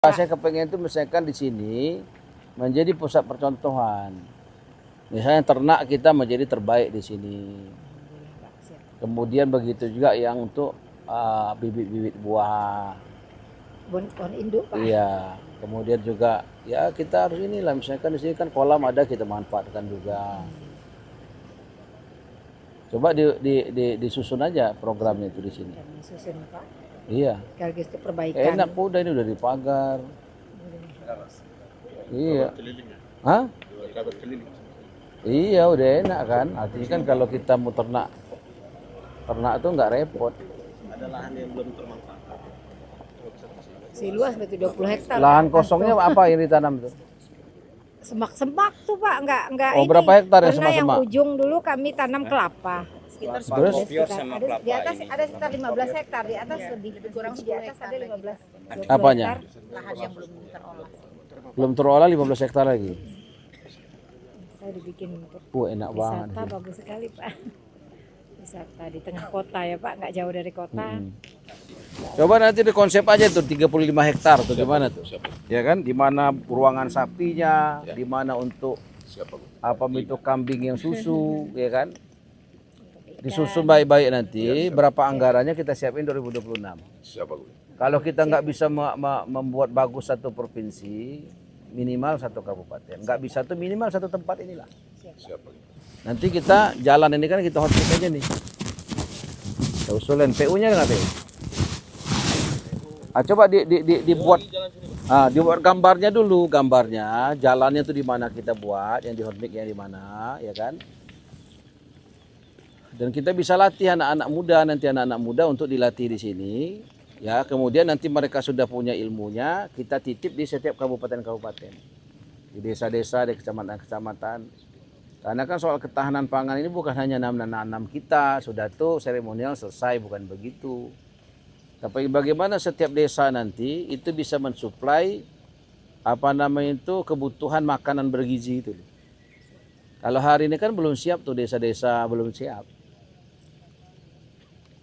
Saya kepengen itu misalkan di sini menjadi pusat percontohan. Misalnya ternak kita menjadi terbaik di sini. Kemudian begitu juga yang untuk bibit-bibit buah. Bon induk, Pak. Iya. Kemudian juga ya kita harus inilah, misalkan di sini kan kolam ada, kita manfaatkan juga. Coba disusun aja programnya itu di sini. Susun, Pak. Iya. Sekaligus untuk perbaikan. Enak udah, ini udah dipagar. Iya. Hah? Iya, udah enak kan. Artinya kan kalau kita mau ternak itu nggak repot. Ada lahan yang belum termanfaatkan. Si luas berarti 20 hektar. Lahan kosongnya apa yang ditanam tuh? Semak-semak tuh, Pak. Enggak Oh, ini. berapa hektar ya Karena yang semak-semak? ujung dulu kami tanam kelapa. Sekitar Terus? di atas ada sekitar 15 hektar, di atas lebih kurang, di atas ada 15. 20 Apanya? hektar lahan yang belum terolah. Belum terolah 15 hektar lagi. Saya dibikin untuk Enak banget. wisata, bagus sekali, Pak. Wisata di tengah kota ya, Pak, nggak jauh dari kota. Coba nanti di konsep aja tuh 35 hektar tuh gimana tuh? Ya kan, di mana ruangan sapinya, di mana untuk apa itu kambing yang susu, ya kan? Disusun baik-baik nanti, berapa anggarannya kita siapin 2026. Kalau kita nggak bisa membuat bagus satu provinsi, minimal satu kabupaten. Nggak bisa tuh minimal satu tempat inilah. Nanti kita jalan ini kan kita hotspot aja nih. Kita usulin PU-nya nggak PU? Coba dibuat, dibuat gambarnya dulu, gambarnya, jalannya tuh di mana kita buat, yang di hotmiknya di mana, ya kan? Dan kita bisa latih anak-anak muda untuk dilatih di sini. Ya, kemudian nanti mereka sudah punya ilmunya, kita titip di setiap kabupaten-kabupaten, di desa-desa, di kecamatan-kecamatan. Karena kan soal ketahanan pangan ini bukan hanya nanam kita, sudah tuh seremonial selesai, bukan begitu. Tapi bagaimana setiap desa nanti itu bisa mensuplai kebutuhan makanan bergizi itu. Kalau hari ini kan belum siap tuh, desa-desa belum siap.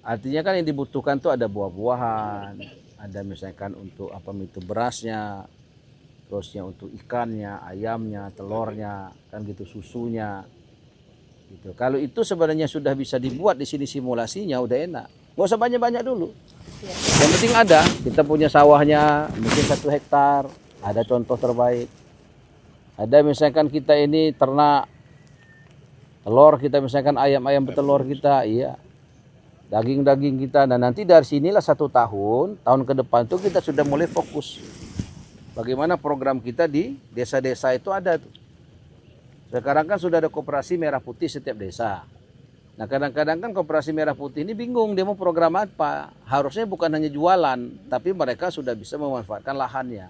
Artinya kan yang dibutuhkan tuh ada buah-buahan, ada misalkan untuk berasnya, terusnya untuk ikannya, ayamnya, telurnya, kan gitu, susunya. Gitu. Kalau itu sebenarnya sudah bisa dibuat di sini simulasinya, udah enak. Nggak usah banyak-banyak dulu. Yang penting ada, kita punya sawahnya mungkin 1 hektar, ada contoh terbaik. Ada misalkan kita ini ternak telur, kita misalkan ayam-ayam petelur kita, iya. Daging-daging kita, dan nanti dari sinilah 1 tahun ke depan tuh kita sudah mulai fokus. Bagaimana program kita di desa-desa itu ada tuh. Sekarang kan sudah ada koperasi merah putih setiap desa. Nah kadang-kadang kan koperasi merah putih ini bingung dia mau program apa. Harusnya bukan hanya jualan, tapi mereka sudah bisa memanfaatkan lahannya.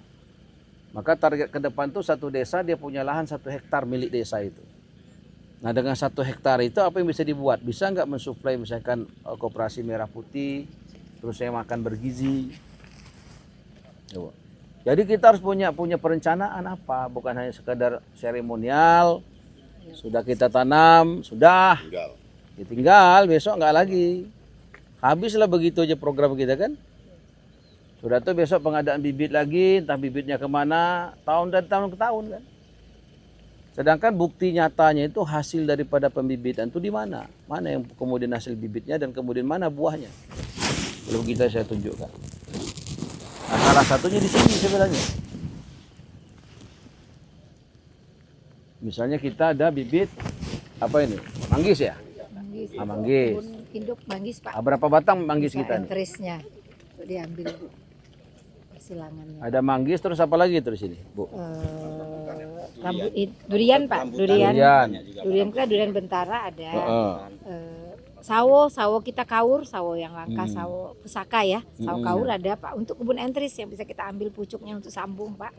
Maka target ke depan tuh 1 desa dia punya lahan 1 hektar milik desa itu. Nah dengan 1 hektar itu apa yang bisa dibuat? Bisa nggak mensuplai misalkan koperasi merah putih, terus saya makan bergizi. Jadi kita harus punya perencanaan apa, bukan hanya sekadar seremonial. Sudah kita tanam, sudah tinggal besok nggak lagi. Habislah begitu aja program kita kan. Sudah tuh besok pengadaan bibit lagi, entah bibitnya kemana, tahun dari tahun ke tahun kan. Sedangkan bukti nyatanya itu hasil daripada pembibitan itu di mana? Mana yang kemudian hasil bibitnya dan kemudian mana buahnya? Belum saya tunjukkan. Nah, salah satunya di sini sebenarnya. Misalnya kita ada bibit apa ini? Manggis ya? Manggis. Manggis. Induk manggis, Pak. Berapa batang manggis kita nih? Entrisnya diambil persilangannya. Ada manggis, terus apa lagi terus ini, Bu? Durian, Pak. Durian kita durian bentara ada. Sawo kita kaur, sawo yang langka, sawo pusaka ya. Sawo kaur ada, Pak. Untuk kebun entris yang bisa kita ambil pucuknya untuk sambung, Pak.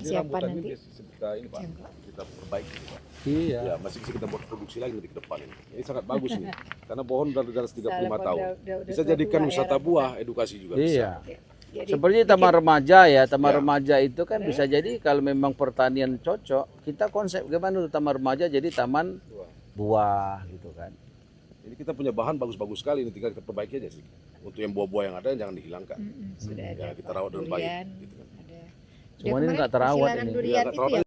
Siapkan nanti. Kita perbaiki, Pak. Iya. Ya, masih bisa kita buat produksi lagi nanti ke depan ini. Ini sangat bagus ini. Karena pohon dari 35 tahun. Bisa jadikan wisata buah, edukasi juga bisa. Iya. Seperti taman remaja ya, taman remaja itu kan bisa jadi kalau memang pertanian cocok, kita konsep gimana tuh taman remaja jadi taman buah gitu kan. Jadi kita punya bahan bagus-bagus sekali, ini tinggal kita perbaiki aja sih. Untuk yang buah-buah yang ada jangan dihilangkan. Sudah ada. Ya, kita rawat dengan baik. Durian, Gitu kan. ada Cuma ini nggak terawat silangan ini. durian Iya, nggak itu terawat. ya